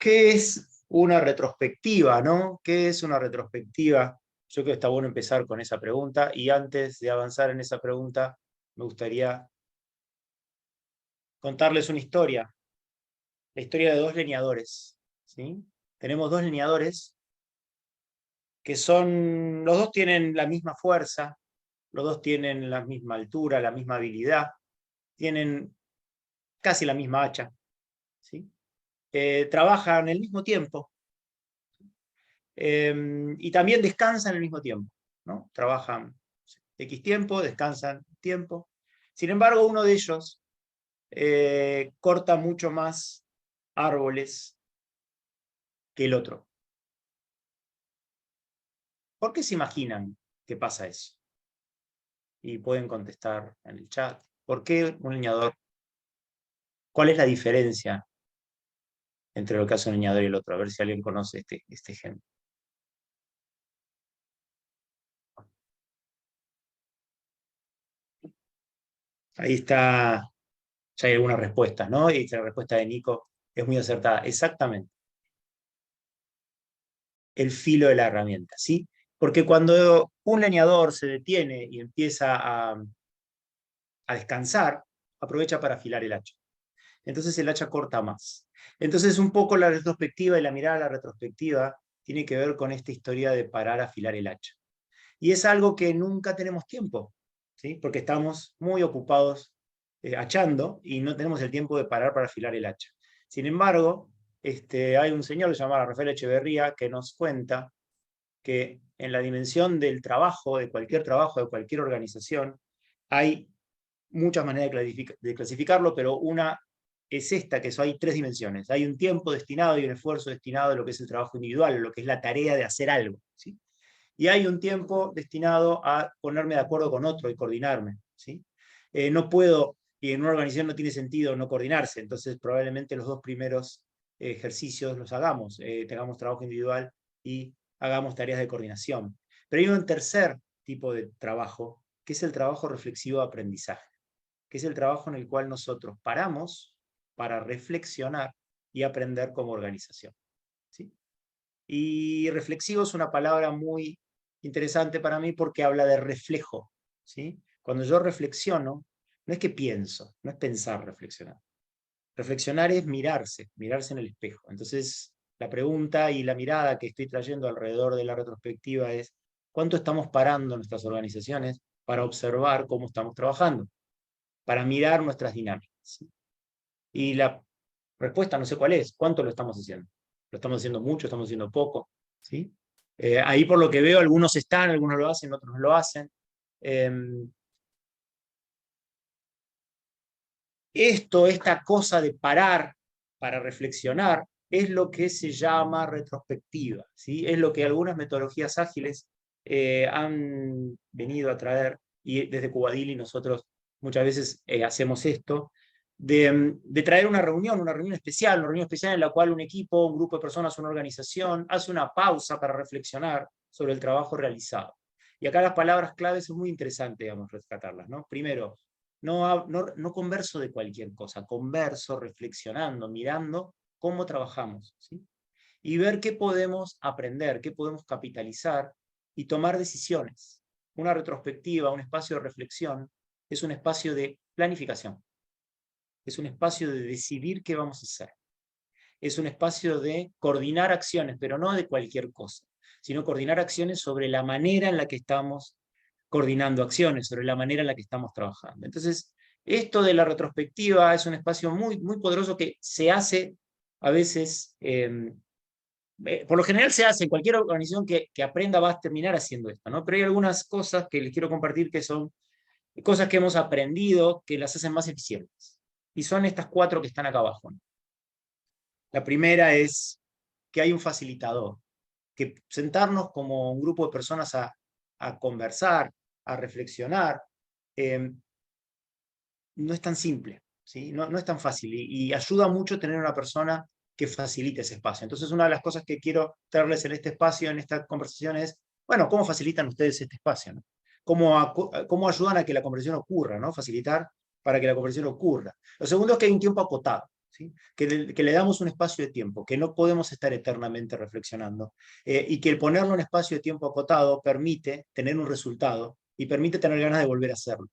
¿Qué es una retrospectiva, no? ¿Qué es una retrospectiva? Yo creo que está bueno empezar con esa pregunta, y antes de avanzar en esa pregunta, me gustaría contarles una historia, la historia de dos leñadores, ¿sí? Tenemos dos leñadores que los dos tienen la misma fuerza, los dos tienen la misma altura, la misma habilidad, tienen casi la misma hacha, ¿sí? Trabajan al mismo tiempo, y también descansan al mismo tiempo, ¿no? Trabajan X tiempo, descansan tiempo. Sin embargo, uno de ellos corta mucho más árboles que el otro. ¿Por qué se imaginan que pasa eso? Y pueden contestar en el chat. ¿Por qué un leñador? ¿Cuál es la diferencia entre lo que hace un leñador y el otro? A ver si alguien conoce este ejemplo. Ahí está, ya hay algunas respuestas, ¿no? Y la respuesta de Nico es muy acertada. Exactamente. El filo de la herramienta, ¿sí? Porque cuando un leñador se detiene y empieza a descansar, aprovecha para afilar el hacha. Entonces el hacha corta más. Entonces un poco la retrospectiva y la mirada a la retrospectiva tiene que ver con esta historia de parar a afilar el hacha. Y es algo que nunca tenemos tiempo, ¿sí? Porque estamos muy ocupados hachando y no tenemos el tiempo de parar para afilar el hacha. Sin embargo, hay un señor llamado Rafael Echeverría que nos cuenta que en la dimensión del trabajo, de cualquier organización, hay muchas maneras de clasificarlo, pero una es esta, que hay tres dimensiones. Hay un tiempo destinado y un esfuerzo destinado a lo que es el trabajo individual, lo que es la tarea de hacer algo, ¿sí? Y hay un tiempo destinado a ponerme de acuerdo con otro y coordinarme, ¿sí? No puedo, y en una organización no tiene sentido no coordinarse, entonces probablemente los dos primeros ejercicios los hagamos, tengamos trabajo individual y hagamos tareas de coordinación. Pero hay un tercer tipo de trabajo, que es el trabajo reflexivo de aprendizaje, que es el trabajo en el cual nosotros paramos para reflexionar y aprender como organización, ¿sí? Y reflexivo es una palabra muy interesante para mí porque habla de reflejo, ¿sí? Cuando yo reflexiono, no es que pienso, no es pensar reflexionar. Reflexionar es mirarse en el espejo. Entonces, la pregunta y la mirada que estoy trayendo alrededor de la retrospectiva es: ¿cuánto estamos parando nuestras organizaciones para observar cómo estamos trabajando? Para mirar nuestras dinámicas, ¿sí? Y la respuesta no sé cuál es: ¿cuánto lo estamos haciendo? ¿Lo estamos haciendo mucho? ¿Estamos haciendo poco? ¿Sí? Ahí por lo que veo, algunos están, algunos lo hacen, otros no lo hacen. Esta cosa de parar para reflexionar, es lo que se llama retrospectiva, ¿sí? Es lo que algunas metodologías ágiles han venido a traer, y desde Cubadili nosotros muchas veces hacemos esto, de traer una reunión especial, en la cual un equipo, un grupo de personas, una organización, hace una pausa para reflexionar sobre el trabajo realizado. Y acá las palabras claves es muy interesante, digamos, rescatarlas, ¿no? Primero, no converso de cualquier cosa, converso reflexionando, mirando cómo trabajamos, ¿sí? Y ver qué podemos aprender, qué podemos capitalizar y tomar decisiones. Una retrospectiva, un espacio de reflexión, es un espacio de planificación, es un espacio de decidir qué vamos a hacer, es un espacio de coordinar acciones, pero no de cualquier cosa, sino coordinar acciones sobre la manera en la que estamos coordinando acciones, sobre la manera en la que estamos trabajando. Entonces, esto de la retrospectiva es un espacio muy, muy poderoso que se hace a veces, por lo general se hace en cualquier organización que aprenda, va a terminar haciendo esto, ¿no? Pero hay algunas cosas que les quiero compartir que son cosas que hemos aprendido que las hacen más eficientes. Y son estas cuatro que están acá abajo, ¿no? La primera es que hay un facilitador, que sentarnos como un grupo de personas a conversar, a reflexionar, no es tan simple, ¿sí? No es tan fácil, y ayuda mucho tener una persona que facilite ese espacio. Entonces, una de las cosas que quiero traerles en este espacio, en esta conversación es, bueno, ¿cómo facilitan ustedes este espacio, ¿no? ¿Cómo ayudan a que la conversación ocurra, ¿no? Facilitar para que la conversación ocurra. Lo segundo es que hay un tiempo acotado. ¿sí? Que le damos un espacio de tiempo, que no podemos estar eternamente reflexionando, y que el ponerle un espacio de tiempo acotado permite tener un resultado y permite tener ganas de volver a hacerlo.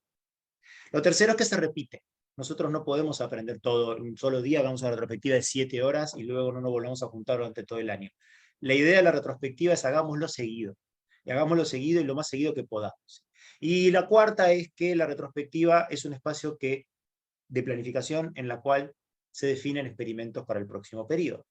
Lo tercero es que se repite. Nosotros no podemos aprender todo en un solo día, hagamos una retrospectiva de 7 horas y luego no nos volvamos a juntar durante todo el año. La idea de la retrospectiva es hagámoslo seguido, y hagámoslo seguido y lo más seguido que podamos. Y la cuarta es que la retrospectiva es un espacio de planificación en la cual se definen experimentos para el próximo periodo.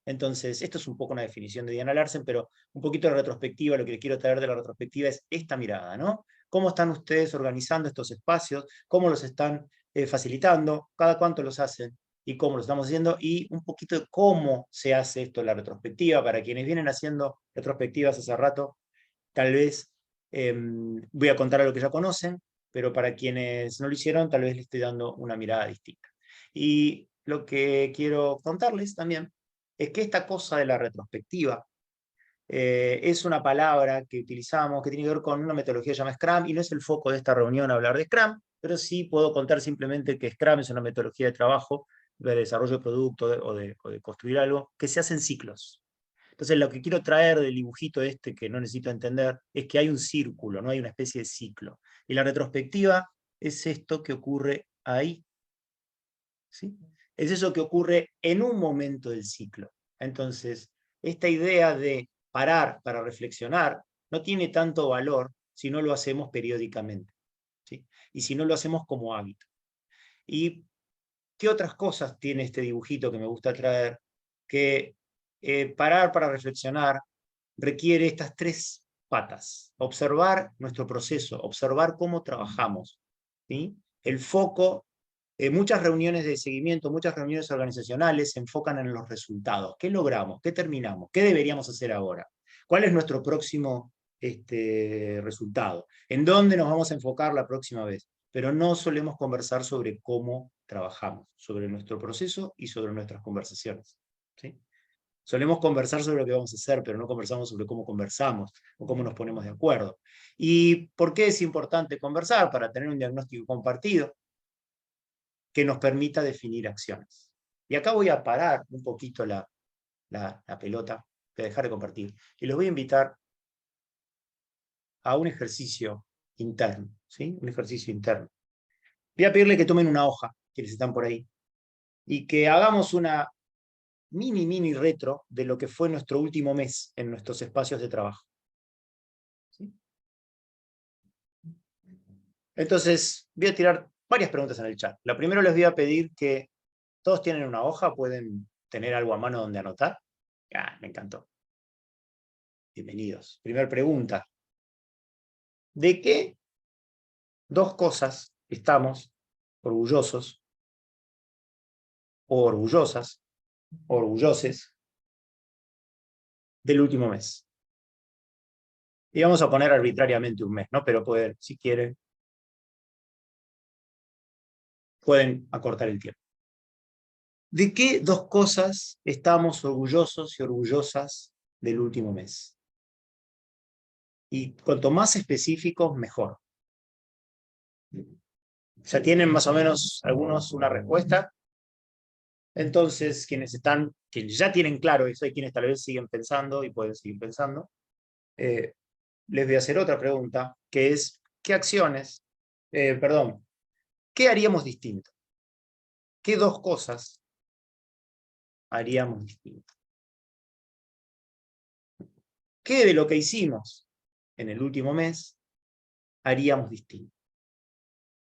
Entonces, esto es un poco una definición de Diana Larsen, pero un poquito de retrospectiva, lo que quiero traer de la retrospectiva es esta mirada, ¿no? ¿Cómo están ustedes organizando estos espacios? ¿Cómo los están facilitando? ¿Cada cuánto los hacen? ¿Y cómo lo estamos haciendo? Y un poquito de cómo se hace esto en la retrospectiva. Para quienes vienen haciendo retrospectivas hace rato, tal vez voy a contar a lo que ya conocen, pero para quienes no lo hicieron, tal vez les estoy dando una mirada distinta. Y lo que quiero contarles también es que esta cosa de la retrospectiva es una palabra que utilizamos que tiene que ver con una metodología llamada Scrum, y no es el foco de esta reunión hablar de Scrum, pero sí puedo contar simplemente que Scrum es una metodología de trabajo, de desarrollo de producto o de construir algo, que se hace en ciclos. Entonces, lo que quiero traer del dibujito este, que no necesito entender, es que hay un círculo, no hay una especie de ciclo. Y la retrospectiva es esto que ocurre ahí, ¿sí? Es eso que ocurre en un momento del ciclo. Entonces, esta idea de parar para reflexionar no tiene tanto valor si no lo hacemos periódicamente, ¿sí? Y si no lo hacemos como hábito. ¿Y qué otras cosas tiene este dibujito que me gusta traer? Que parar para reflexionar requiere estas tres patas. Observar nuestro proceso, observar cómo trabajamos, ¿sí? El foco, muchas reuniones de seguimiento, muchas reuniones organizacionales se enfocan en los resultados. ¿Qué logramos? ¿Qué terminamos? ¿Qué deberíamos hacer ahora? ¿Cuál es nuestro próximo resultado? ¿En dónde nos vamos a enfocar la próxima vez? Pero no solemos conversar sobre cómo trabajamos, sobre nuestro proceso y sobre nuestras conversaciones, ¿sí? Solemos conversar sobre lo que vamos a hacer, pero no conversamos sobre cómo conversamos o cómo nos ponemos de acuerdo. ¿Y por qué es importante conversar? Para tener un diagnóstico compartido que nos permita definir acciones. Y acá voy a parar un poquito la pelota, voy a dejar de compartir, y los voy a invitar a un ejercicio interno, ¿sí? Un ejercicio interno. Voy a pedirle que tomen una hoja, quienes están por ahí, y que hagamos una mini retro de lo que fue nuestro último mes en nuestros espacios de trabajo, ¿sí? Entonces, voy a tirar varias preguntas en el chat. La primera les voy a pedir que todos tienen una hoja, pueden tener algo a mano donde anotar. Ah, me encantó. Bienvenidos. Primera pregunta. ¿De qué dos cosas estamos orgullosos o orgullosas, orgulloses del último mes? Y vamos a poner arbitrariamente un mes, ¿no? Pero pueden, si quieren, pueden acortar el tiempo. ¿De qué dos cosas estamos orgullosos y orgullosas del último mes? Y cuanto más específicos, mejor. ¿Ya tienen más o menos algunos una respuesta? Entonces, quienes ya tienen claro eso, hay quienes tal vez siguen pensando y pueden seguir pensando, les voy a hacer otra pregunta, que es, ¿qué acciones, qué haríamos distinto? ¿Qué dos cosas haríamos distinto? ¿Qué de lo que hicimos en el último mes haríamos distinto?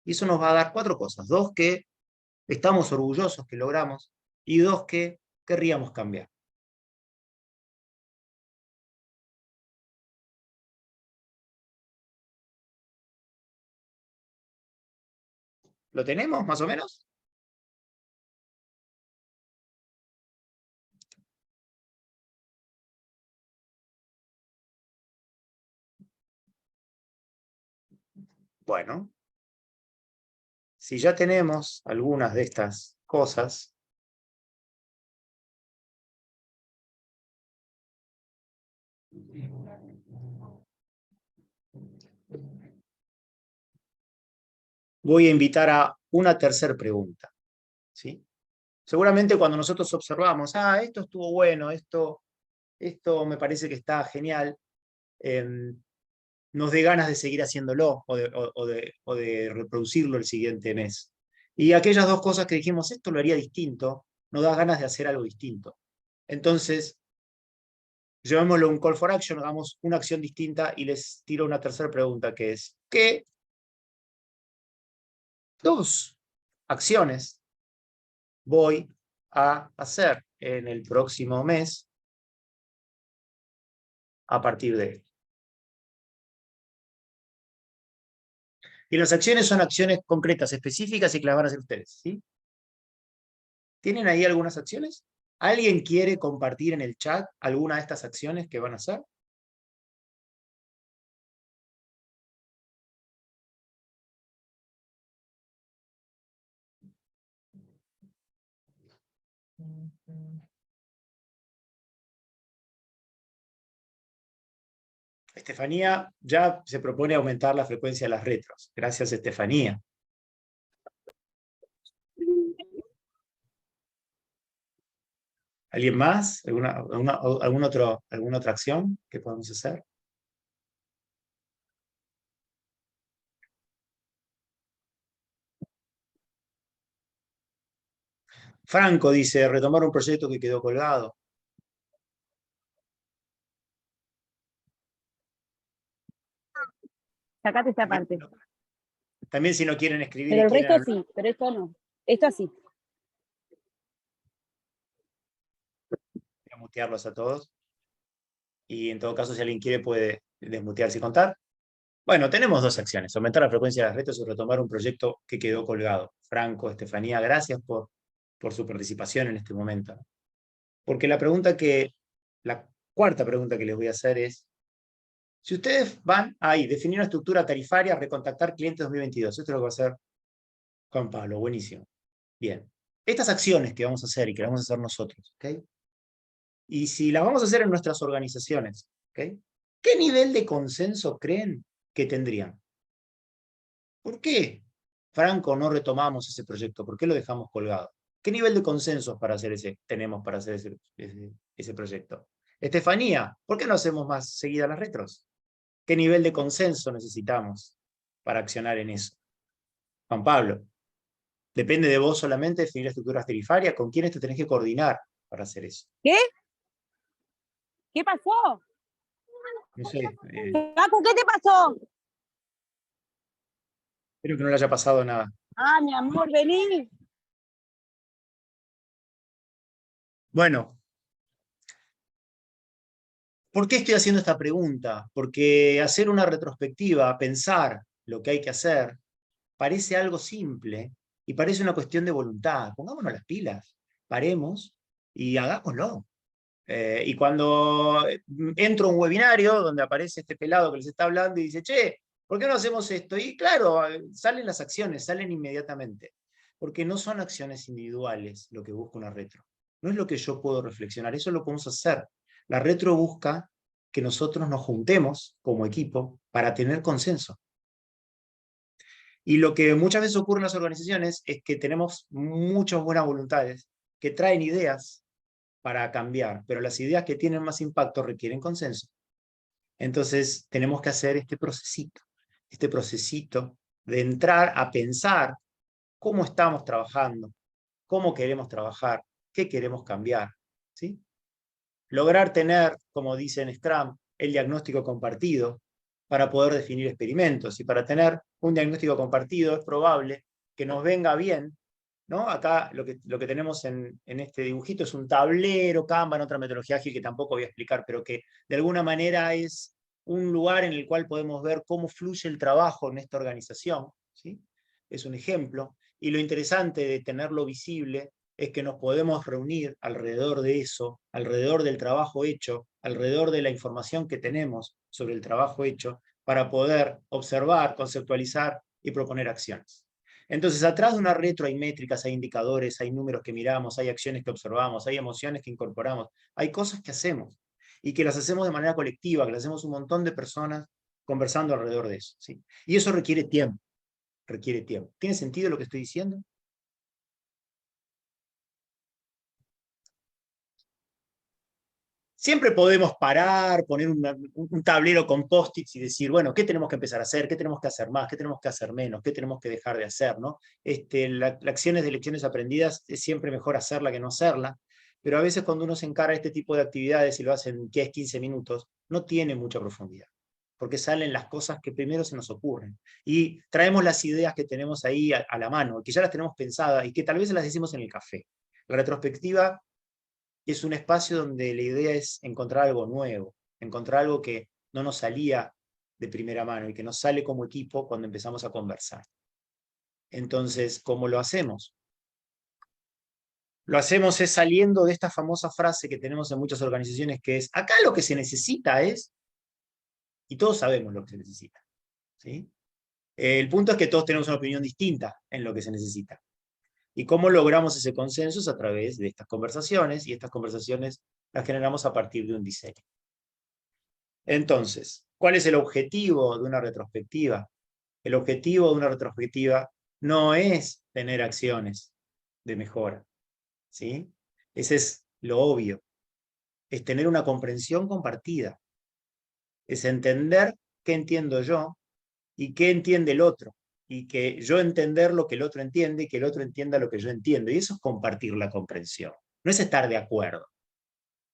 Y eso nos va a dar cuatro cosas. Dos que estamos orgullosos que logramos y dos que querríamos cambiar. ¿Lo tenemos más o menos? Bueno, si ya tenemos algunas de estas cosas, voy a invitar a una tercera pregunta, ¿sí? Seguramente cuando nosotros observamos, esto estuvo bueno, esto me parece que está genial, nos dé ganas de seguir haciéndolo o de reproducirlo el siguiente mes. Y aquellas dos cosas que dijimos, esto lo haría distinto, nos da ganas de hacer algo distinto. Entonces, llevémoslo a un call for action, hagamos una acción distinta y les tiro una tercera pregunta que es, ¿qué dos acciones voy a hacer en el próximo mes a partir de él? Y las acciones son acciones concretas, específicas y que las van a hacer ustedes, ¿sí? ¿Tienen ahí algunas acciones? ¿Alguien quiere compartir en el chat alguna de estas acciones que van a hacer? Estefanía ya se propone aumentar la frecuencia de las retros. Gracias, Estefanía. ¿Alguien más? ¿Alguna otra acción que podamos hacer? Franco dice, retomar un proyecto que quedó colgado. Sacate esta parte. También si no quieren escribir Pero y el quieren resto hablar, sí, pero esto no. Esto sí. voy a mutearlos a todos. Y en todo caso, si alguien quiere, puede desmutearse y contar. Bueno, tenemos dos acciones, aumentar la frecuencia de las retos y retomar un proyecto que quedó colgado. Franco, Estefanía, gracias por su participación en este momento. Porque la cuarta pregunta que les voy a hacer es, si ustedes van ahí, definir una estructura tarifaria, recontactar clientes 2022, esto es lo que va a hacer Juan Pablo, buenísimo. Bien, estas acciones que vamos a hacer y que las vamos a hacer nosotros, ¿ok? Y si las vamos a hacer en nuestras organizaciones, ¿ok? ¿Qué nivel de consenso creen que tendrían? ¿Por qué, Franco, no retomamos ese proyecto? ¿Por qué lo dejamos colgado? ¿Qué nivel de consenso tenemos para hacer ese proyecto? Estefanía, ¿por qué no hacemos más seguidas las retros? ¿Qué nivel de consenso necesitamos para accionar en eso? Juan Pablo, depende de vos solamente definir estructuras tarifarias, con quiénes te tenés que coordinar para hacer eso. ¿Qué? ¿Qué pasó? No sé, Paco, ¿qué te pasó? espero que no le haya pasado nada. Mi amor, vení. Bueno, ¿por qué estoy haciendo esta pregunta? Porque hacer una retrospectiva, pensar lo que hay que hacer, parece algo simple y parece una cuestión de voluntad. Pongámonos las pilas, paremos y hagámoslo. Y cuando entro a un webinario donde aparece este pelado que les está hablando y dice, che, ¿por qué no hacemos esto? Y claro, salen las acciones, salen inmediatamente. Porque no son acciones individuales lo que busca una retro. No es lo que yo puedo reflexionar, eso es lo que vamos a hacer. La retro busca que nosotros nos juntemos como equipo para tener consenso. Y lo que muchas veces ocurre en las organizaciones es que tenemos muchas buenas voluntades que traen ideas para cambiar, pero las ideas que tienen más impacto requieren consenso. Entonces tenemos que hacer este procesito de entrar a pensar cómo estamos trabajando, cómo queremos trabajar, qué queremos cambiar, ¿sí? Lograr tener, como dice en Scrum, el diagnóstico compartido para poder definir experimentos. Y para tener un diagnóstico compartido es probable que nos venga bien, ¿no? Acá lo que tenemos en este dibujito es un tablero, Kanban, otra metodología ágil que tampoco voy a explicar, pero que de alguna manera es un lugar en el cual podemos ver cómo fluye el trabajo en esta organización, ¿sí? Es un ejemplo. Y lo interesante de tenerlo visible es que nos podemos reunir alrededor de eso, alrededor del trabajo hecho, alrededor de la información que tenemos sobre el trabajo hecho, para poder observar, conceptualizar y proponer acciones. Entonces, atrás de una retro hay métricas, hay indicadores, hay números que miramos, hay acciones que observamos, hay emociones que incorporamos, hay cosas que hacemos y que las hacemos de manera colectiva, que las hacemos un montón de personas conversando alrededor de eso, ¿sí? Y eso requiere tiempo, requiere tiempo. ¿Tiene sentido lo que estoy diciendo? Siempre podemos parar, poner un tablero con post-its y decir, bueno, ¿qué tenemos que empezar a hacer? ¿Qué tenemos que hacer más? ¿Qué tenemos que hacer menos? ¿Qué tenemos que dejar de hacer? ¿No? La acciones de lecciones aprendidas es siempre mejor hacerla que no hacerla, pero a veces cuando uno se encara este tipo de actividades y lo hace en 10, 15 minutos, no tiene mucha profundidad, porque salen las cosas que primero se nos ocurren. Y traemos las ideas que tenemos ahí a la mano, que ya las tenemos pensadas y que tal vez las decimos en el café. La retrospectiva es un espacio donde la idea es encontrar algo nuevo, encontrar algo que no nos salía de primera mano y que nos sale como equipo cuando empezamos a conversar. Entonces, ¿cómo lo hacemos? Lo hacemos es saliendo de esta famosa frase que tenemos en muchas organizaciones, que es, acá lo que se necesita es, y todos sabemos lo que se necesita, ¿sí? El punto es que todos tenemos una opinión distinta en lo que se necesita. ¿Y cómo logramos ese consenso? Es a través de estas conversaciones, y estas conversaciones las generamos a partir de un diseño. Entonces, ¿cuál es el objetivo de una retrospectiva? El objetivo de una retrospectiva no es tener acciones de mejora, ¿sí? Ese es lo obvio. Es tener una comprensión compartida. Es entender qué entiendo yo y qué entiende el otro. Y que yo entender lo que el otro entiende y que el otro entienda lo que yo entiendo. Y eso es compartir la comprensión. No es estar de acuerdo.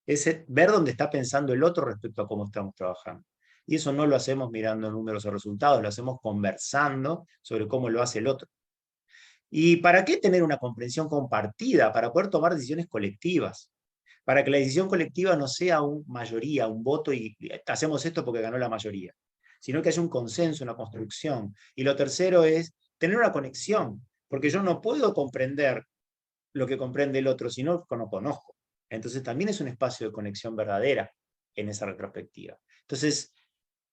Es ver dónde está pensando el otro respecto a cómo estamos trabajando. Y eso no lo hacemos mirando números o resultados, lo hacemos conversando sobre cómo lo hace el otro. ¿Y para qué tener una comprensión compartida? Para poder tomar decisiones colectivas. Para que la decisión colectiva no sea una mayoría, un voto y hacemos esto porque ganó la mayoría, sino que haya un consenso, una construcción. Y lo tercero es tener una conexión, porque yo no puedo comprender lo que comprende el otro si no lo conozco. Entonces también es un espacio de conexión verdadera en esa retrospectiva. Entonces,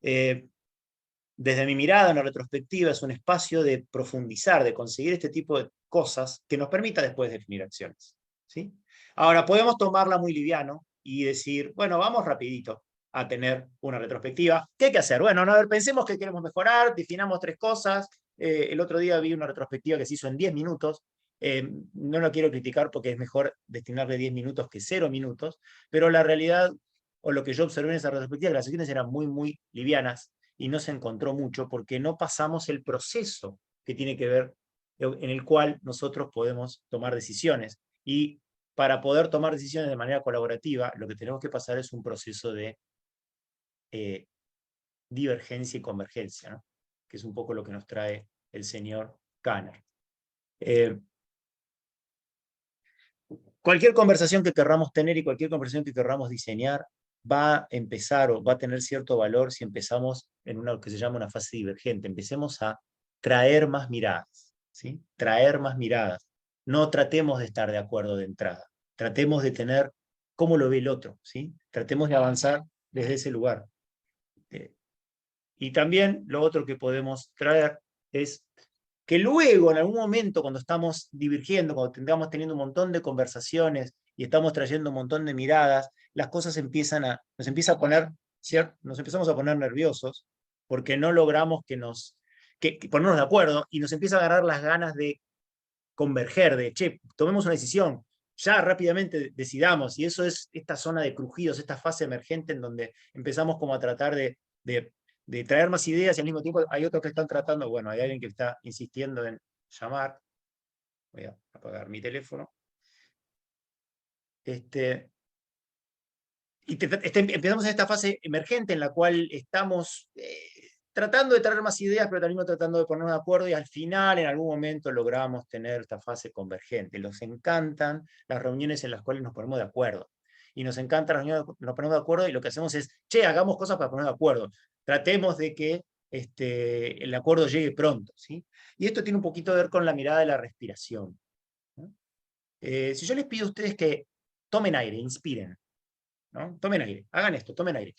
desde mi mirada, una retrospectiva es un espacio de profundizar, de conseguir este tipo de cosas que nos permita después definir acciones, ¿sí? Ahora, podemos tomarla muy liviano y decir, bueno, vamos rapidito a tener una retrospectiva. ¿Qué hay que hacer? Bueno, no, a ver, pensemos que queremos mejorar, definamos 3 cosas. El otro día vi una retrospectiva que se hizo en 10 minutos. No lo quiero criticar porque es mejor destinarle 10 minutos que 0 minutos, pero la realidad, o lo que yo observé en esa retrospectiva, que las sesiones eran muy, muy livianas y no se encontró mucho porque no pasamos el proceso que tiene que ver, en el cual nosotros podemos tomar decisiones. Y para poder tomar decisiones de manera colaborativa, lo que tenemos que pasar es un proceso de divergencia y convergencia, ¿no? Que es un poco lo que nos trae el señor Kanner. Cualquier conversación que querramos tener y cualquier conversación que querramos diseñar va a empezar o va a tener cierto valor si empezamos en una que se llama una fase divergente. Empecemos a traer más miradas, ¿sí? Traer más miradas. No tratemos de estar de acuerdo de entrada. Tratemos de tener cómo lo ve el otro, ¿sí? Tratemos de avanzar desde ese lugar. Y también lo otro que podemos traer es que luego, en algún momento, cuando estamos divergiendo, cuando estamos teniendo un montón de conversaciones y estamos trayendo un montón de miradas, las cosas nos empieza a poner, ¿cierto? Nos empezamos a poner nerviosos porque no logramos que ponernos de acuerdo y nos empieza a agarrar las ganas de converger, de, che, tomemos una decisión, ya rápidamente decidamos, y eso es esta zona de crujidos, esta fase emergente en donde empezamos como a tratar de traer más ideas y al mismo tiempo hay otros que están tratando, bueno, hay alguien que está insistiendo en llamar, voy a apagar mi teléfono, empezamos en esta fase emergente en la cual estamos tratando de traer más ideas, pero también tratando de ponernos de acuerdo y al final, en algún momento, logramos tener esta fase convergente. Nos encantan las reuniones en las cuales nos ponemos de acuerdo. Y nos encantan las reuniones nos ponemos de acuerdo y lo que hacemos es, che, hagamos cosas para ponernos de acuerdo. Tratemos de que el acuerdo llegue pronto, ¿sí? Y esto tiene un poquito que ver con la mirada de la respiración, ¿no? Si yo les pido a ustedes que tomen aire, inspiren, ¿no? Tomen aire, hagan esto, tomen aire.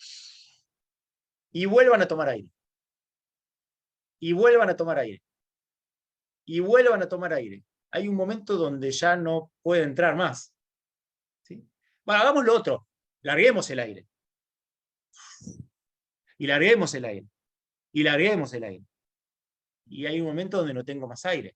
Y vuelvan a tomar aire. Y vuelvan a tomar aire. Y vuelvan a tomar aire. Hay un momento donde ya no puede entrar más, ¿sí? Bueno, hagamos lo otro. Larguemos el aire. Y larguemos el aire. Y larguemos el aire. Y hay un momento donde no tengo más aire.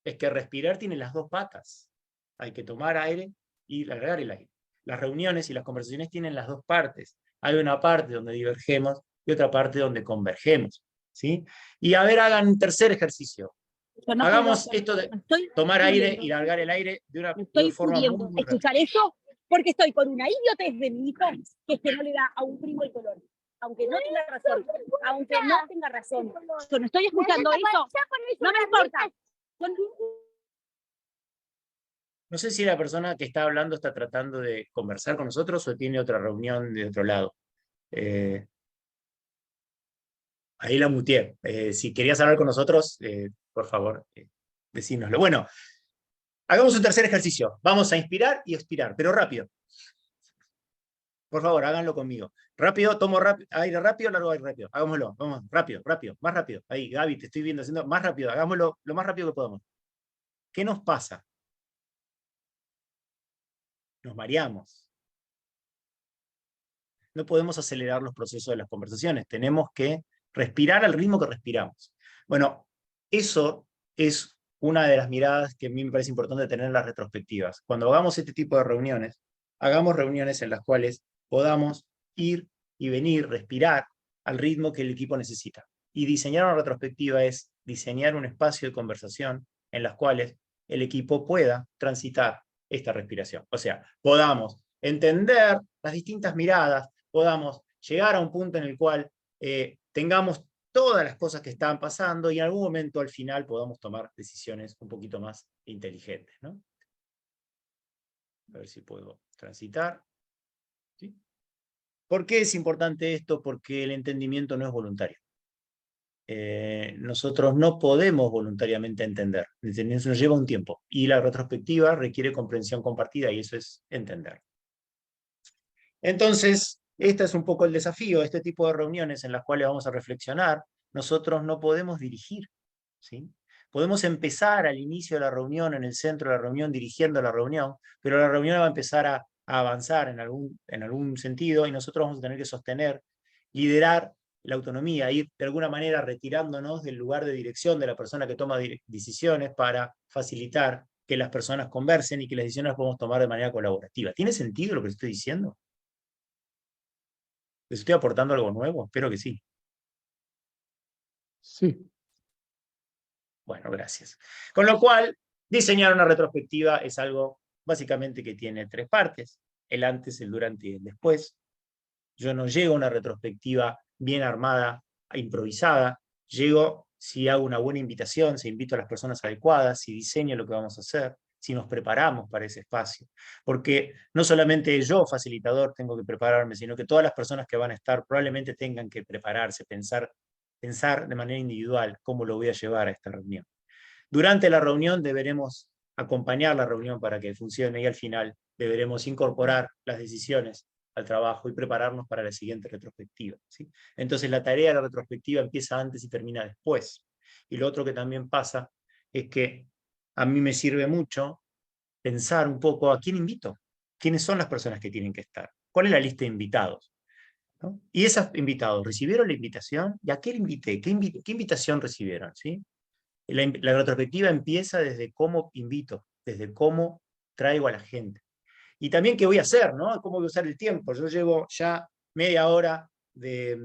Es que respirar tiene las dos patas. Hay que tomar aire y largar el aire. Las reuniones y las conversaciones tienen las dos partes. Hay una parte donde divergemos y otra parte donde convergemos, ¿sí? Y a ver, hagan un tercer ejercicio. Yo no Hagamos puedo, esto de no estoy tomar aire pudiendo, y largar el aire de no una estoy forma muy, pudiendo muy rápida. escuchar eso porque estoy con una idiotez de mi hijo que es que no le da a un primo el color. Aunque no tenga razón, aunque no tenga razón. Yo no estoy escuchando eso, no me importa. No sé si la persona que está hablando está tratando de conversar con nosotros o tiene otra reunión de otro lado. Ahí la muteé. Si querías hablar con nosotros, por favor, decínoslo. Bueno, hagamos un tercer ejercicio. Vamos a inspirar y expirar, pero rápido. Por favor, háganlo conmigo. Rápido, tomo aire rápido, largo aire rápido. Hagámoslo. Vamos, rápido, rápido, más rápido. Ahí, Gaby, te estoy viendo haciendo más rápido. Hagámoslo lo más rápido que podamos. ¿Qué nos pasa? Nos mareamos. No podemos acelerar los procesos de las conversaciones. Tenemos que respirar al ritmo que respiramos. Bueno, eso es una de las miradas que a mí me parece importante tener en las retrospectivas. Cuando hagamos este tipo de reuniones, hagamos reuniones en las cuales podamos ir y venir, respirar al ritmo que el equipo necesita. Y diseñar una retrospectiva es diseñar un espacio de conversación en las cuales el equipo pueda transitar esta respiración. O sea, podamos entender las distintas miradas, podamos llegar a un punto en el cual tengamos todas las cosas que están pasando y en algún momento al final podamos tomar decisiones un poquito más inteligentes, ¿no? A ver si puedo transitar. ¿Sí? ¿Por qué es importante esto? Porque el entendimiento no es voluntario. Nosotros no podemos voluntariamente entender. El entendimiento nos lleva un tiempo y la retrospectiva requiere comprensión compartida y eso es entender. Entonces, este es un poco el desafío, este tipo de reuniones en las cuales vamos a reflexionar, nosotros no podemos dirigir, ¿sí? Podemos empezar al inicio de la reunión, en el centro de la reunión, dirigiendo la reunión, pero la reunión va a empezar a avanzar en algún sentido y nosotros vamos a tener que sostener, liderar la autonomía, ir de alguna manera retirándonos del lugar de dirección de la persona que toma decisiones para facilitar que las personas conversen y que las decisiones las podamos tomar de manera colaborativa. ¿Tiene sentido lo que estoy diciendo? ¿Les estoy aportando algo nuevo? Espero que sí. Sí. Bueno, gracias. Con lo cual, diseñar una retrospectiva es algo básicamente que tiene tres partes: el antes, el durante y el después. Yo no llego a una retrospectiva bien armada, improvisada. Llego si hago una buena invitación, si invito a las personas adecuadas, si diseño lo que vamos a hacer, si nos preparamos para ese espacio. Porque no solamente yo, facilitador, tengo que prepararme, sino que todas las personas que van a estar probablemente tengan que prepararse, pensar de manera individual cómo lo voy a llevar a esta reunión. Durante la reunión deberemos acompañar la reunión para que funcione y al final deberemos incorporar las decisiones al trabajo y prepararnos para la siguiente retrospectiva, ¿sí? Entonces la tarea de la retrospectiva empieza antes y termina después. Y lo otro que también pasa es que a mí me sirve mucho pensar un poco a quién invito, quiénes son las personas que tienen que estar, cuál es la lista de invitados, ¿no? Y esos invitados, ¿recibieron la invitación? ¿Y a qué le invité? ¿Qué invitación recibieron? ¿Sí? La retrospectiva empieza desde cómo invito, desde cómo traigo a la gente. Y también qué voy a hacer, ¿no? Cómo voy a usar el tiempo. Yo llevo ya media hora de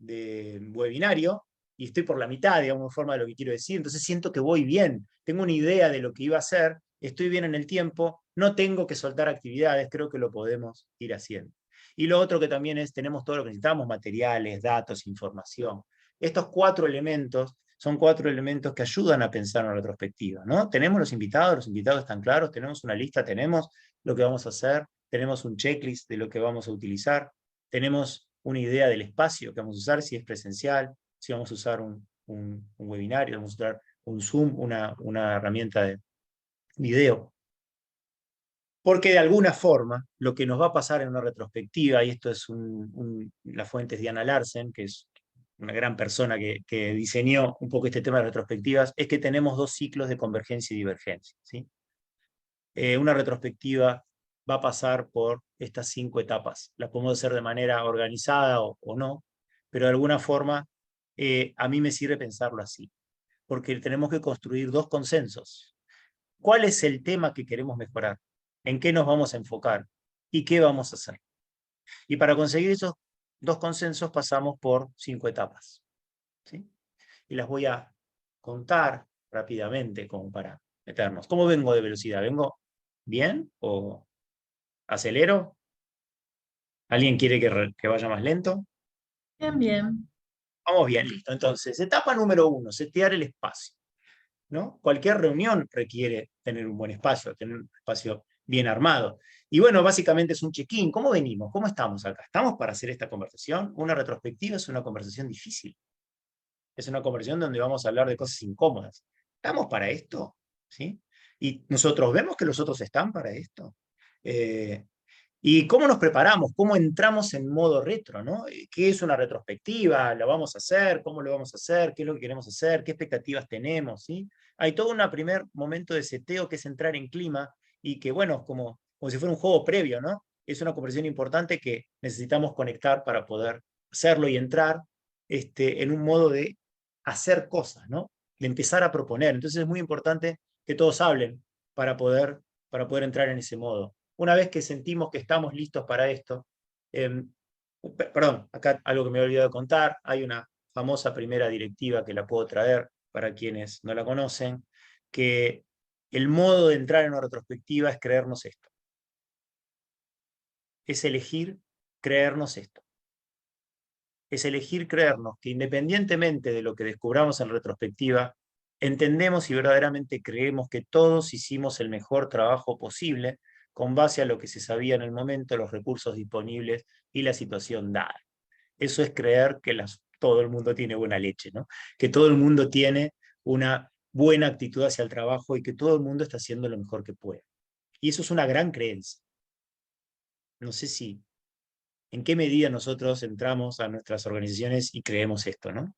webinario y estoy por la mitad, digamos, forma de lo que quiero decir. Entonces siento que voy bien, tengo una idea de lo que iba a hacer, estoy bien en el tiempo, no tengo que soltar actividades, creo que lo podemos ir haciendo. Y lo otro que también es, tenemos todo lo que necesitamos: materiales, datos, información. Estos cuatro elementos son cuatro elementos que ayudan a pensar en la retrospectiva, ¿no? Tenemos los invitados están claros, tenemos una lista, tenemos lo que vamos a hacer, tenemos un checklist de lo que vamos a utilizar, tenemos una idea del espacio que vamos a usar, si es presencial, si vamos a usar un webinario, vamos a usar un Zoom, una herramienta de video. Porque de alguna forma, lo que nos va a pasar en una retrospectiva, y esto es la fuente es Diana Larsen, que es una gran persona que diseñó un poco este tema de retrospectivas, es que tenemos dos ciclos de convergencia y divergencia, ¿sí? Una retrospectiva va a pasar por estas 5 etapas. Las podemos hacer de manera organizada o no, pero de alguna forma a mí me sirve pensarlo así, porque tenemos que construir dos consensos. ¿Cuál es el tema que queremos mejorar? ¿En qué nos vamos a enfocar? y qué vamos a hacer. Y para conseguir esos 2 consensos pasamos por 5 etapas, ¿sí? Y las voy a contar rápidamente como para meternos. ¿Cómo vengo de velocidad? ¿Vengo bien o acelero? ¿Alguien quiere que vaya más lento? Bien, bien. Vamos bien, listo. Entonces, etapa número 1, setear el espacio, ¿no? Cualquier reunión requiere tener un buen espacio, tener un espacio bien armado. Y bueno, básicamente es un check-in. ¿Cómo venimos? ¿Cómo estamos acá? ¿Estamos para hacer esta conversación? Una retrospectiva es una conversación difícil. Es una conversación donde vamos a hablar de cosas incómodas. ¿Estamos para esto? ¿Sí? Y nosotros vemos que los otros están para esto. ¿Y cómo nos preparamos? ¿Cómo entramos en modo retro? ¿No? ¿Qué es una retrospectiva? ¿La vamos a hacer? ¿Cómo lo vamos a hacer? ¿Qué es lo que queremos hacer? ¿Qué expectativas tenemos? ¿Sí? Hay todo un primer momento de seteo que es entrar en clima y que, bueno, como si fuera un juego previo, ¿no? Es una conversación importante que necesitamos conectar para poder hacerlo y entrar en un modo de hacer cosas, ¿no? De empezar a proponer. Entonces es muy importante que todos hablen para poder entrar en ese modo. Una vez que sentimos que estamos listos para esto, perdón, acá algo que me he olvidado de contar, hay una famosa primera directiva que la puedo traer para quienes no la conocen, que el modo de entrar en una retrospectiva es creernos esto. Es elegir creernos esto. Es elegir creernos que independientemente de lo que descubramos en retrospectiva, entendemos y verdaderamente creemos que todos hicimos el mejor trabajo posible con base a lo que se sabía en el momento, los recursos disponibles y la situación dada. Eso es creer que todo el mundo tiene buena leche, ¿no? Que todo el mundo tiene una buena actitud hacia el trabajo y que todo el mundo está haciendo lo mejor que puede. Y eso es una gran creencia. No sé en qué medida nosotros entramos a nuestras organizaciones y creemos esto, ¿no?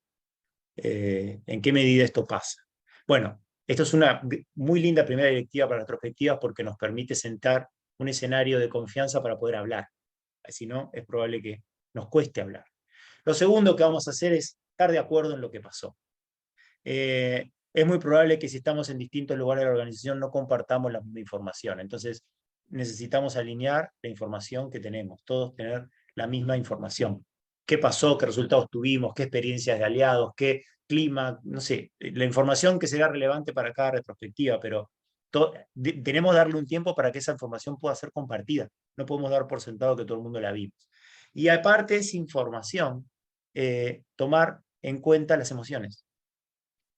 ¿En qué medida esto pasa? Bueno, esto es una muy linda primera directiva para retrospectivas porque nos permite sentar un escenario de confianza para poder hablar. Si no, es probable que nos cueste hablar. Lo segundo que vamos a hacer es estar de acuerdo en lo que pasó. Es muy probable que si estamos en distintos lugares de la organización no compartamos la misma información. Entonces, necesitamos alinear la información que tenemos, todos tener la misma información. ¿Qué pasó? ¿Qué resultados tuvimos? ¿Qué experiencias de aliados? ¿Qué clima? No sé, la información que será relevante para cada retrospectiva, pero tenemos que darle un tiempo para que esa información pueda ser compartida. No podemos dar por sentado que todo el mundo la vimos. Y aparte de esa información, tomar en cuenta las emociones.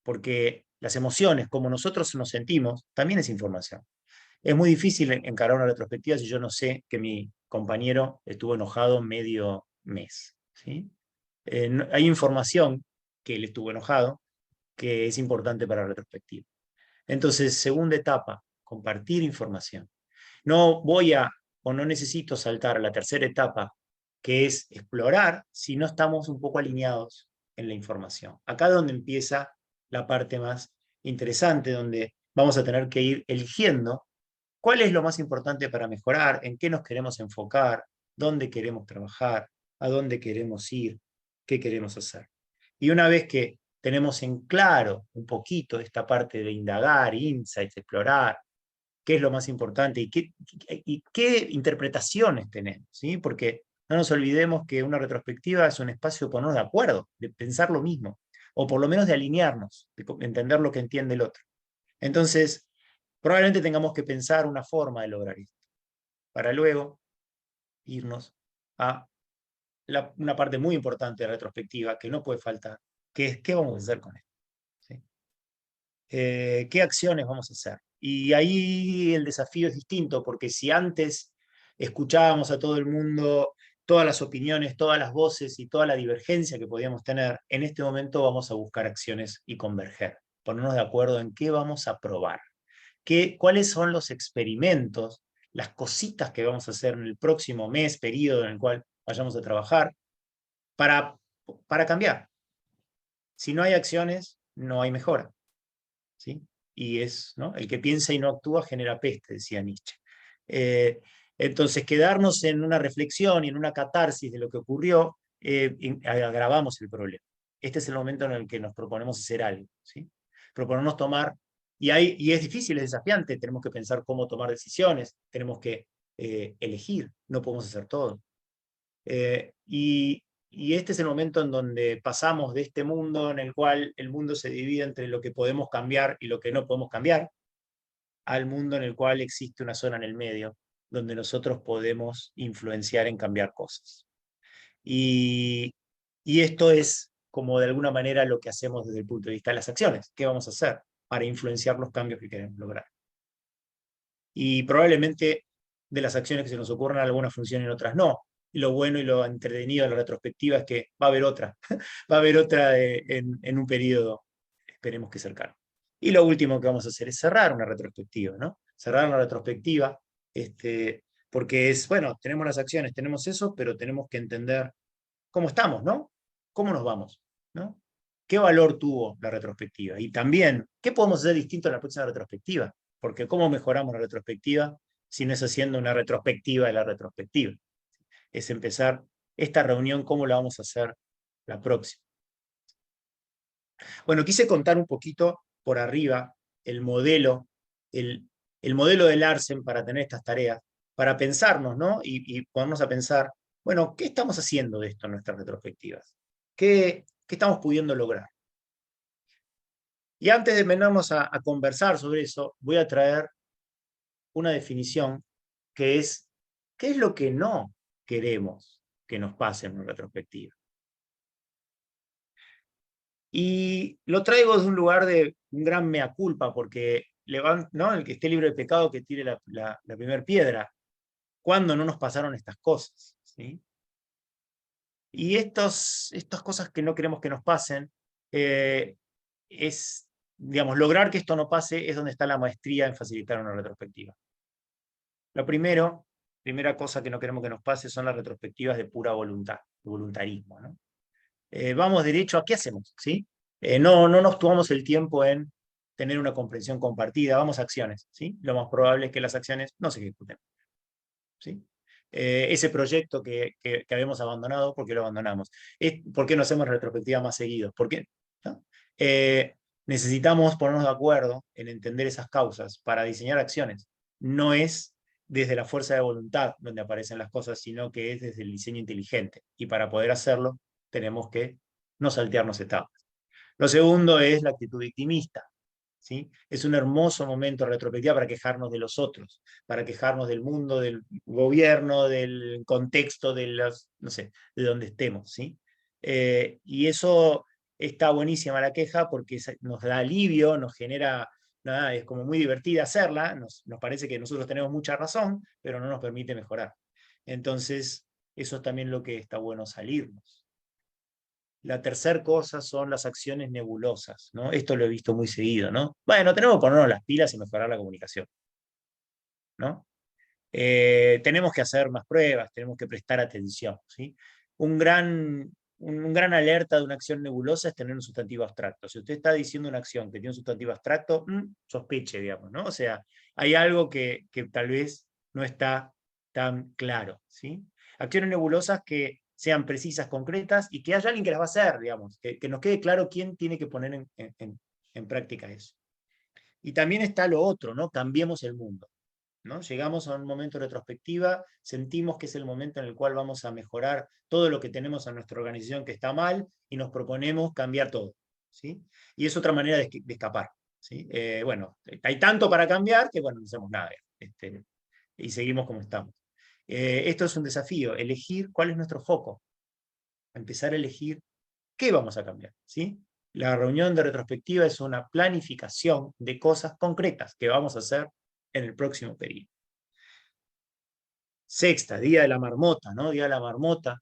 Porque las emociones, como nosotros nos sentimos, también es información. Es muy difícil encarar una retrospectiva si yo no sé que mi compañero estuvo enojado medio mes. ¿Sí? Hay información que él estuvo enojado que es importante para la retrospectiva. Entonces, segunda etapa, compartir información. No voy o no necesito saltar a la tercera etapa, que es explorar si no estamos un poco alineados en la información. Acá es donde empieza la parte más interesante, donde vamos a tener que ir eligiendo cuál es lo más importante para mejorar, en qué nos queremos enfocar, dónde queremos trabajar, a dónde queremos ir, qué queremos hacer. Y una vez que tenemos en claro un poquito esta parte de indagar, insights, explorar, qué es lo más importante y qué interpretaciones tenemos, ¿sí? Porque no nos olvidemos que una retrospectiva es un espacio de ponernos de acuerdo, de pensar lo mismo, o por lo menos de alinearnos, de entender lo que entiende el otro. Entonces, probablemente tengamos que pensar una forma de lograr esto, para luego irnos a una parte muy importante de la retrospectiva que no puede faltar, que es qué vamos a hacer con esto. ¿Sí? ¿Qué acciones vamos a hacer? Y ahí el desafío es distinto, porque si antes escuchábamos a todo el mundo, todas las opiniones, todas las voces y toda la divergencia que podíamos tener, en este momento vamos a buscar acciones y converger, ponernos de acuerdo en qué vamos a probar, cuáles son los experimentos, las cositas que vamos a hacer en el próximo mes, periodo en el cual vayamos a trabajar, para, para cambiar. Si no hay acciones, no hay mejora. ¿Sí? Y ¿no? El que piensa y no actúa genera peste, decía Nietzsche. Entonces, quedarnos en una reflexión y en una catarsis de lo que ocurrió, agravamos el problema. Este es el momento en el que nos proponemos hacer algo, ¿sí? Proponernos tomar, y es difícil, es desafiante, tenemos que pensar cómo tomar decisiones, tenemos que elegir, no podemos hacer todo. Y este es el momento en donde pasamos de este mundo en el cual el mundo se divide entre lo que podemos cambiar y lo que no podemos cambiar, al mundo en el cual existe una zona en el medio, donde nosotros podemos influenciar en cambiar cosas. Y esto es como de alguna manera lo que hacemos desde el punto de vista de las acciones. ¿Qué vamos a hacer para influenciar los cambios que queremos lograr? Y probablemente de las acciones que se nos ocurran algunas funcionen y otras no. Y lo bueno y lo entretenido de la retrospectiva es que va a haber otra. Va a haber otra en un periodo, esperemos que cercano. Y lo último que vamos a hacer es cerrar una retrospectiva, ¿no? Cerrar una retrospectiva, porque es, bueno, tenemos las acciones, tenemos eso, pero tenemos que entender cómo estamos, ¿no? ¿Cómo nos vamos? ¿No? ¿Qué valor tuvo la retrospectiva? Y también, ¿qué podemos hacer distinto en la próxima retrospectiva? Porque ¿cómo mejoramos la retrospectiva si no es haciendo una retrospectiva de la retrospectiva? Es empezar esta reunión, ¿cómo la vamos a hacer la próxima? Bueno, quise contar un poquito por arriba el modelo de Larsen para tener estas tareas, para pensarnos, ¿no? Y ponernos a pensar, bueno, ¿qué estamos haciendo de esto en nuestras retrospectivas? ¿Qué estamos pudiendo lograr? Y antes de venirnos a conversar sobre eso, voy a traer una definición que es, ¿qué es lo que no queremos que nos pase en una retrospectiva? Y lo traigo desde un lugar de un gran mea culpa, porque ¿no? El que esté libre de pecado que tire la primera piedra. ¿Cuándo no nos pasaron estas cosas? ¿Sí? Y estas cosas que no queremos que nos pasen, digamos, lograr que esto no pase es donde está la maestría en facilitar una retrospectiva. Lo primera cosa que no queremos que nos pase son las retrospectivas de pura voluntad, de voluntarismo, ¿no? Vamos derecho a qué hacemos, ¿sí? No nos tomamos el tiempo en tener una comprensión compartida, vamos a acciones, ¿sí? Lo más probable es que las acciones no se ejecuten, ¿sí? Ese proyecto que habíamos abandonado, ¿por qué lo abandonamos? ¿Por qué no hacemos retrospectiva más seguido? ¿Por qué? ¿No? Necesitamos ponernos de acuerdo en entender esas causas para diseñar acciones. No es desde la fuerza de voluntad donde aparecen las cosas, sino que es desde el diseño inteligente. Y para poder hacerlo, tenemos que no saltearnos etapas. Lo segundo es la actitud victimista. ¿Sí? Es un hermoso momento de retrospectiva para quejarnos de los otros, para quejarnos del mundo, del gobierno, del contexto, no sé, de donde estemos. ¿Sí? Y eso está buenísima la queja porque nos da alivio, nos genera, nada, es como muy divertida hacerla, nos parece que nosotros tenemos mucha razón, pero no nos permite mejorar. Entonces, eso es también lo que está bueno salirnos. La tercera cosa son las acciones nebulosas, ¿no? Esto lo he visto muy seguido, ¿no? Bueno, tenemos que ponernos las pilas y mejorar la comunicación, ¿no? Tenemos que hacer más pruebas, tenemos que prestar atención, ¿sí? Un gran alerta de una acción nebulosa es tener un sustantivo abstracto. Si usted está diciendo una acción que tiene un sustantivo abstracto, sospeche, digamos, ¿no? O sea, hay algo que tal vez no está tan claro, ¿sí? Acciones nebulosas que sean precisas, concretas, y que haya alguien que las va a hacer, digamos, que nos quede claro quién tiene que poner en práctica eso. Y también está lo otro, ¿no? Cambiemos el mundo, ¿no? Llegamos a un momento de retrospectiva, sentimos que es el momento en el cual vamos a mejorar todo lo que tenemos en nuestra organización que está mal, y nos proponemos cambiar todo, ¿sí? Y es otra manera de escapar, ¿sí? Bueno, hay tanto para cambiar que, bueno, no hacemos nada, y seguimos como estamos. Esto es un desafío, elegir cuál es nuestro foco, empezar a elegir qué vamos a cambiar, ¿sí? La reunión de retrospectiva es una planificación de cosas concretas que vamos a hacer en el próximo periodo. Sexta, Día de la Marmota, ¿no? Día de la Marmota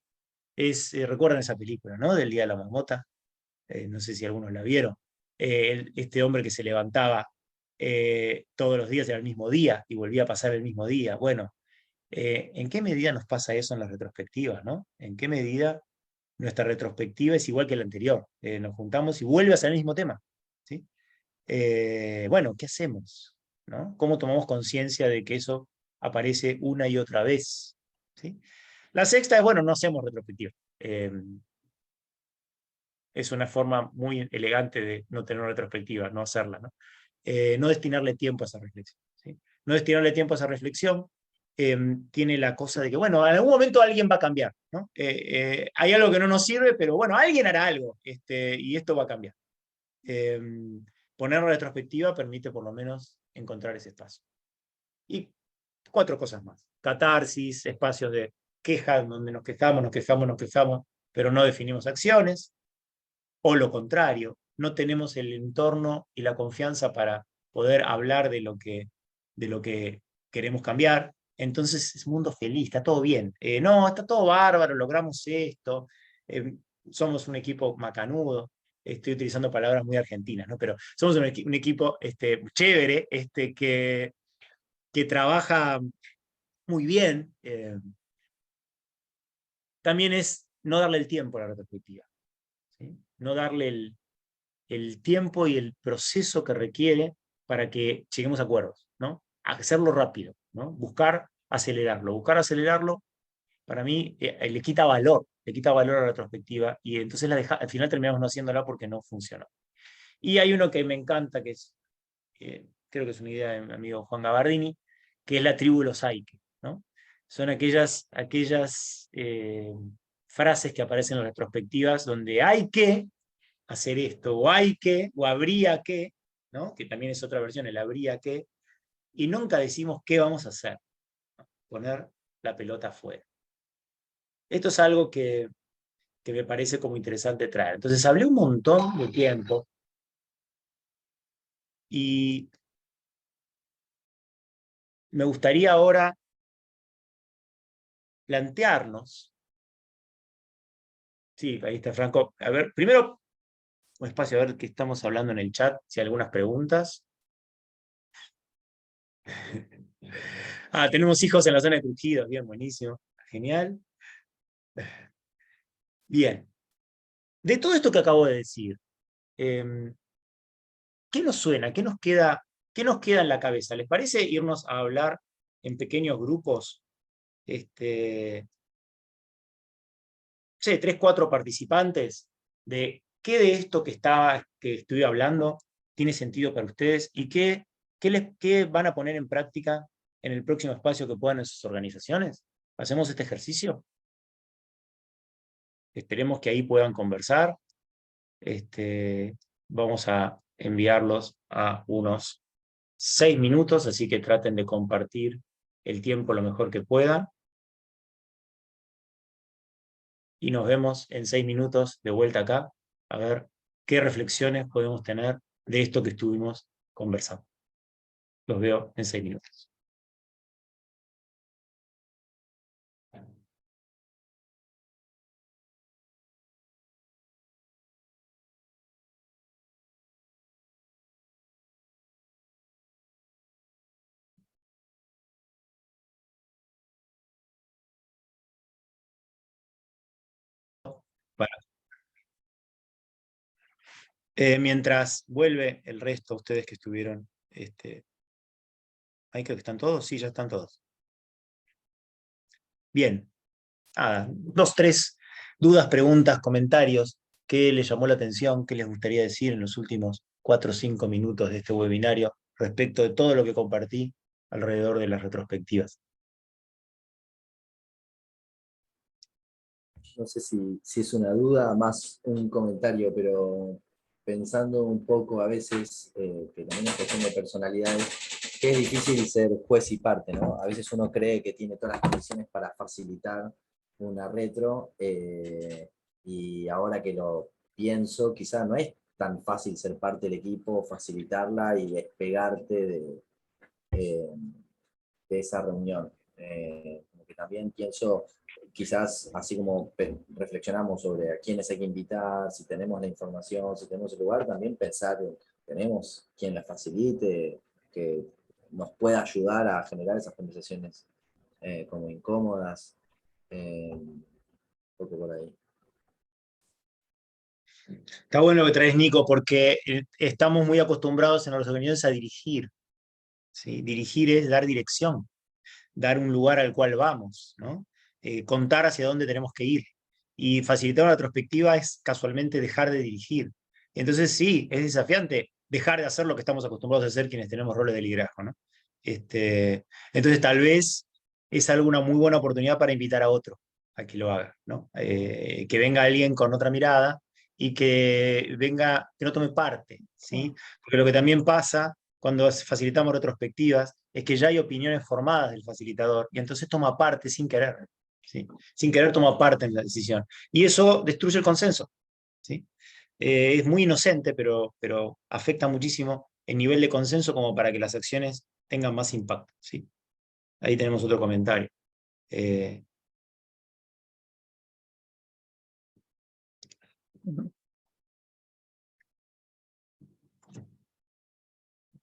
recuerdan esa película, ¿no? Del Día de la Marmota, no sé si algunos la vieron. Este hombre que se levantaba todos los días era el mismo día y volvía a pasar el mismo día. Bueno, ¿en qué medida nos pasa eso en las retrospectivas, ¿no? ¿En qué medida nuestra retrospectiva es igual que la anterior? Nos juntamos y vuelve a ser el mismo tema, ¿sí? Bueno, ¿qué hacemos? ¿No? ¿Cómo tomamos conciencia de que eso aparece una y otra vez? ¿Sí? La sexta es, bueno, no hacemos retrospectiva. Es una forma muy elegante de no tener retrospectiva, no hacerla, ¿no? No destinarle tiempo a esa reflexión, ¿sí? No destinarle tiempo a esa reflexión tiene la cosa de que, bueno, en algún momento alguien va a cambiar, ¿no? Hay algo que no nos sirve, pero bueno, alguien hará algo, y esto va a cambiar. Poner la retrospectiva permite por lo menos encontrar ese espacio. Y 4 cosas más. Catarsis, espacios de queja, donde nos quejamos, pero no definimos acciones. O lo contrario, no tenemos el entorno y la confianza para poder hablar de lo que queremos cambiar. Entonces es mundo feliz, está todo bien. No, está todo bárbaro, logramos esto, somos un equipo macanudo. Estoy utilizando palabras muy argentinas, ¿no? Pero somos un equipo chévere, que trabaja muy bien. También es no darle el tiempo a la retrospectiva, ¿sí? No darle el tiempo y el proceso que requiere para que lleguemos a acuerdos, ¿no? Hacerlo rápido, ¿no? Buscar acelerarlo, para mí le quita valor a la retrospectiva, y entonces al final terminamos no haciéndola porque no funcionó. Y hay uno que me encanta, que es, creo que es una idea de mi amigo Juan Gabardini, que es la tribu de los Aike, ¿no? Son aquellas frases que aparecen en las retrospectivas donde hay que hacer esto, o habría que, ¿no? Que también es otra versión, el habría que, y nunca decimos qué vamos a hacer, ¿no? Poner la pelota afuera. Esto es algo que me parece como interesante traer. Entonces hablé un montón de tiempo, y me gustaría ahora plantearnos, sí, ahí está Franco, a ver, primero un espacio a ver qué estamos hablando en el chat, si hay algunas preguntas. Tenemos hijos en la zona de Trujillo, bien, buenísimo, genial. Bien, de todo esto que acabo de decir, ¿qué nos suena? ¿Qué nos queda en la cabeza? ¿Les parece irnos a hablar en pequeños grupos? Sí, 3, 4 participantes, de qué de esto que estoy hablando tiene sentido para ustedes, y qué van a poner en práctica en el próximo espacio que puedan en sus organizaciones. ¿Hacemos este ejercicio? Esperemos que ahí puedan conversar. Vamos a enviarlos a unos 6 minutos, así que traten de compartir el tiempo lo mejor que puedan. Y nos vemos en 6 minutos de vuelta acá, a ver qué reflexiones podemos tener de esto que estuvimos conversando. Los veo en 6 minutos. Mientras vuelve el resto, ustedes que estuvieron, ahí creo que están todos, sí, ya están todos. Bien, 2, 3 dudas, preguntas, comentarios, ¿qué les llamó la atención? ¿Qué les gustaría decir en los últimos 4 o 5 minutos de este webinario respecto de todo lo que compartí alrededor de las retrospectivas? No sé si es una duda, más un comentario, pero pensando un poco a veces, que también es cuestión de personalidades, que es difícil ser juez y parte, ¿no? A veces uno cree que tiene todas las condiciones para facilitar una retro, y ahora que lo pienso, quizás no es tan fácil ser parte del equipo, facilitarla y despegarte de esa reunión. Como que también pienso, quizás así como reflexionamos sobre a quiénes hay que invitar, si tenemos la información, si tenemos el lugar, también pensar, tenemos quien la facilite, que nos pueda ayudar a generar esas conversaciones como incómodas, un poco por ahí. Está bueno lo que traes, Nico, porque estamos muy acostumbrados en las reuniones a dirigir, ¿sí? Dirigir es dar dirección, dar un lugar al cual vamos, ¿no? Contar hacia dónde tenemos que ir. Y facilitar una retrospectiva es casualmente dejar de dirigir. Entonces sí, es desafiante dejar de hacer lo que estamos acostumbrados a hacer quienes tenemos roles de liderazgo, ¿no? Entonces tal vez es una muy buena oportunidad para invitar a otro a que lo haga, ¿no? Que venga alguien con otra mirada y que venga, que no tome parte, ¿sí? Porque lo que también pasa cuando facilitamos retrospectivas es que ya hay opiniones formadas del facilitador y entonces toma parte sin querer, ¿sí? Sin querer toma parte en la decisión. Y eso destruye el consenso, ¿sí? Es muy inocente, pero afecta muchísimo el nivel de consenso como para que las acciones tengan más impacto, ¿sí? Ahí tenemos otro comentario. Ujú.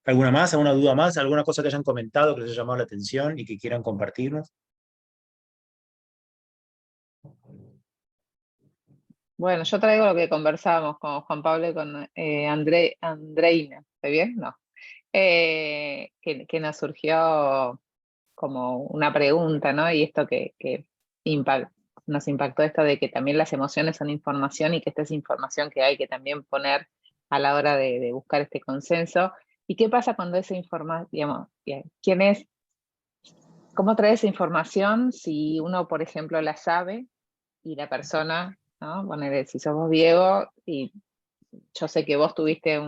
¿Alguna más? ¿Alguna duda más? ¿Alguna cosa que hayan comentado que les haya llamado la atención y que quieran compartirnos? Bueno, yo traigo lo que conversábamos con Juan Pablo y con Andreina, ¿está bien? No. Que nos surgió como una pregunta, ¿no? Y esto que nos impactó esto de que también las emociones son información y que esta es información que hay que también poner a la hora de buscar este consenso. ¿Y qué pasa cuando esa información, digamos, quién es, cómo trae esa información si uno, por ejemplo, la sabe y la persona, ¿no? Ponele, si sos vos, Diego, y yo sé que vos tuviste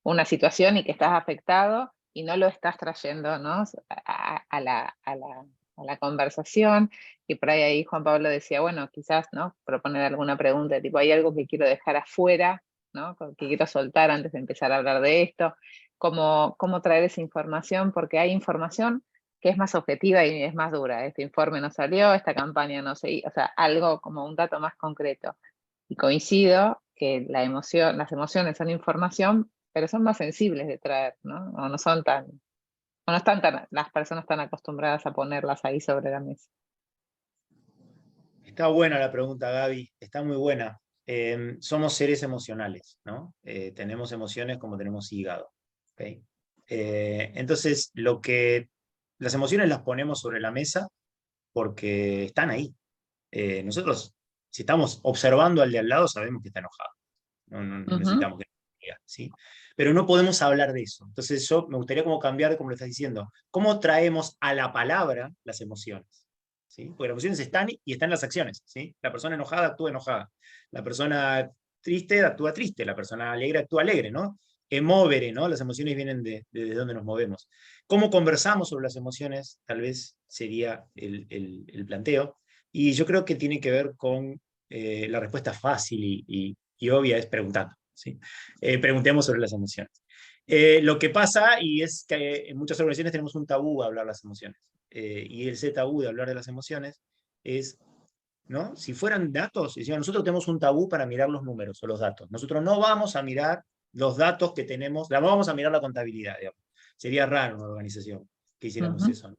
una situación y que estás afectado y no lo estás trayendo, ¿no? a la conversación, y por ahí Juan Pablo decía, bueno, quizás, ¿no? Proponer alguna pregunta, tipo, hay algo que quiero dejar afuera, ¿no? Que quiero soltar antes de empezar a hablar de esto, cómo traer esa información, porque hay información que es más objetiva y es más dura. Este informe no salió, esta campaña no se hizo, o sea, algo como un dato más concreto. Y coincido que las emociones son información, pero son más sensibles de traer, ¿no? O no son tan, o no están las personas tan acostumbradas a ponerlas ahí sobre la mesa. Está buena la pregunta, Gaby, está muy buena. Somos seres emocionales, ¿no? Tenemos emociones como tenemos hígado, ¿ok? Entonces, las emociones las ponemos sobre la mesa porque están ahí. Nosotros, si estamos observando al de al lado, sabemos que está enojado. No necesitamos que nos diga, ¿sí? Pero no podemos hablar de eso. Entonces, yo me gustaría como cambiar, como lo estás diciendo, ¿cómo traemos a la palabra las emociones? ¿Sí? Porque las emociones están y están las acciones, ¿sí? La persona enojada actúa enojada. La persona triste actúa triste. La persona alegre actúa alegre, ¿no? Emovere, ¿no? Las emociones vienen de donde nos movemos. ¿Cómo conversamos sobre las emociones? Tal vez sería el planteo. Y yo creo que tiene que ver con la respuesta fácil y obvia es preguntando, ¿sí? Preguntemos sobre las emociones. Lo que pasa, y es que en muchas organizaciones tenemos un tabú a hablar de las emociones. Y ese tabú de hablar de las emociones es, ¿no? Si fueran datos, decían, nosotros tenemos un tabú para mirar los números o los datos. Nosotros no vamos a mirar los datos que tenemos, no vamos a mirar la contabilidad, digamos. Sería raro una organización que hiciéramos eso, ¿no?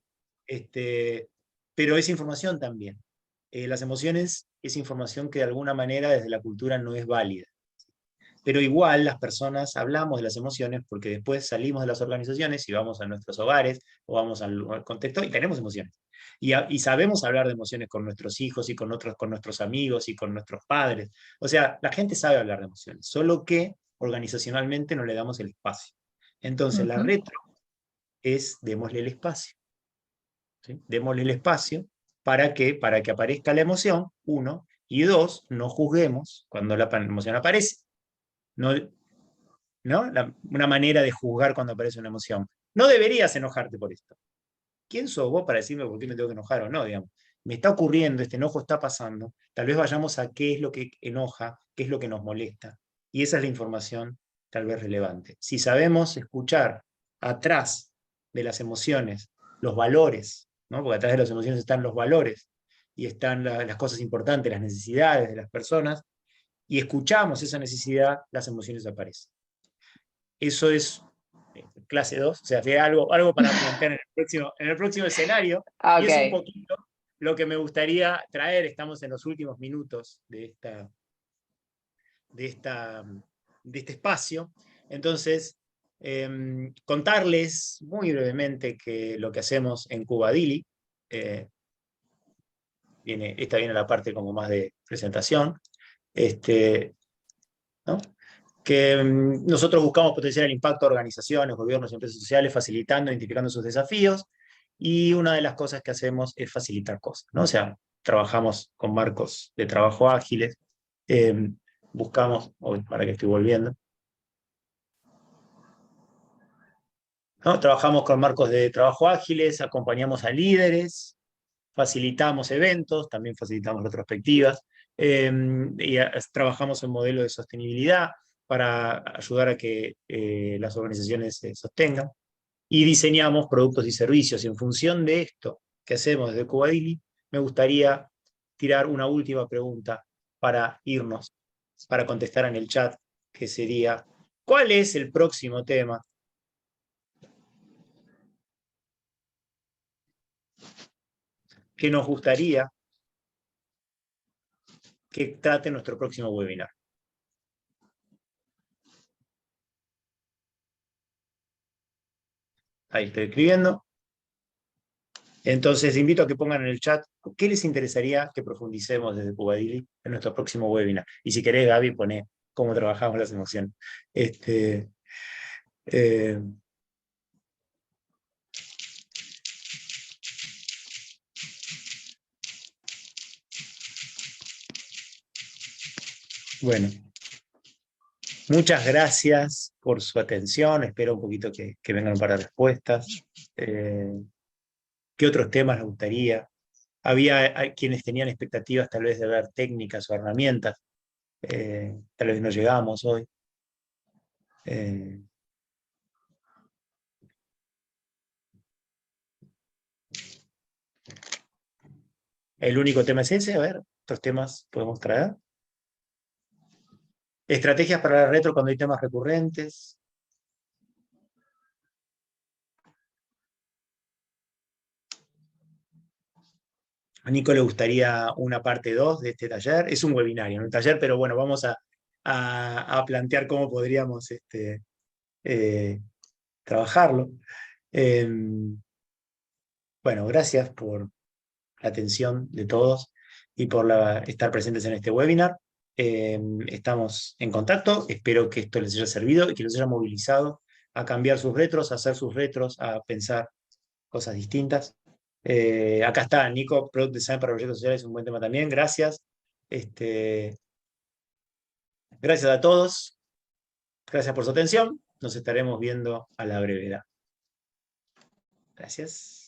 Pero es información también. Las emociones es información que de alguna manera desde la cultura no es válida. Pero igual las personas hablamos de las emociones porque después salimos de las organizaciones y vamos a nuestros hogares o vamos al contexto y tenemos emociones. Y sabemos hablar de emociones con nuestros hijos y con nuestros amigos y con nuestros padres. O sea, la gente sabe hablar de emociones, solo que organizacionalmente no le damos el espacio. Entonces, la retro es démosle el espacio. ¿Sí? Démosle el espacio para que aparezca la emoción, uno, y dos, no juzguemos cuando la emoción aparece. No, ¿no? Una manera de juzgar cuando aparece una emoción. No deberías enojarte por esto. ¿Quién sos vos para decirme por qué me tengo que enojar o no? Digamos. Me está ocurriendo, este enojo está pasando. Tal vez vayamos a qué es lo que enoja, qué es lo que nos molesta. Y esa es la información tal vez relevante. Si sabemos escuchar atrás de las emociones los valores, ¿no? Porque atrás de las emociones están los valores y están las cosas importantes, las necesidades de las personas, y escuchamos esa necesidad, las emociones aparecen. Eso es clase 2, o sea, algo para plantear en el próximo escenario, y es un Ok. poquito lo que me gustaría traer. Estamos en los últimos minutos de este espacio, entonces contarles muy brevemente que lo que hacemos en Cubadili, esta viene la parte como más de presentación, ¿no? Que nosotros buscamos potenciar el impacto de organizaciones, gobiernos y empresas sociales, facilitando e identificando sus desafíos, y una de las cosas que hacemos es facilitar cosas, ¿no? O sea, trabajamos con marcos de trabajo ágiles, buscamos, para que estoy volviendo, ¿no? Trabajamos con marcos de trabajo ágiles, acompañamos a líderes, facilitamos eventos, también facilitamos retrospectivas, trabajamos en modelos de sostenibilidad para ayudar a que las organizaciones se sostengan, y diseñamos productos y servicios. Y en función de esto que hacemos desde Cubadili, me gustaría tirar una última pregunta para irnos, para contestar en el chat, que sería, ¿cuál es el próximo tema que nos gustaría que trate nuestro próximo webinar? Ahí estoy escribiendo. Entonces, invito a que pongan en el chat qué les interesaría que profundicemos desde Cubadili en nuestro próximo webinar. Y si querés, Gaby, poné cómo trabajamos las emociones. Eh, bueno, muchas gracias por su atención. Espero un poquito que vengan para respuestas. ¿Qué otros temas les gustaría? Hay quienes tenían expectativas tal vez de ver técnicas o herramientas. Tal vez no llegamos hoy. El único tema es ese. A ver, otros temas podemos traer. Estrategias para la retro cuando hay temas recurrentes. A Nico le gustaría una parte 2 de este taller. Es un webinario, no un taller, pero bueno, vamos a plantear cómo podríamos trabajarlo. Bueno, gracias por la atención de todos y por estar presentes en este webinar. Estamos en contacto. Espero que esto les haya servido y que los haya movilizado a cambiar sus retros, a hacer sus retros, a pensar cosas distintas. Acá está, Nico, Product Design para proyectos sociales, es un buen tema también. Gracias. Gracias a todos. Gracias por su atención. Nos estaremos viendo a la brevedad. Gracias.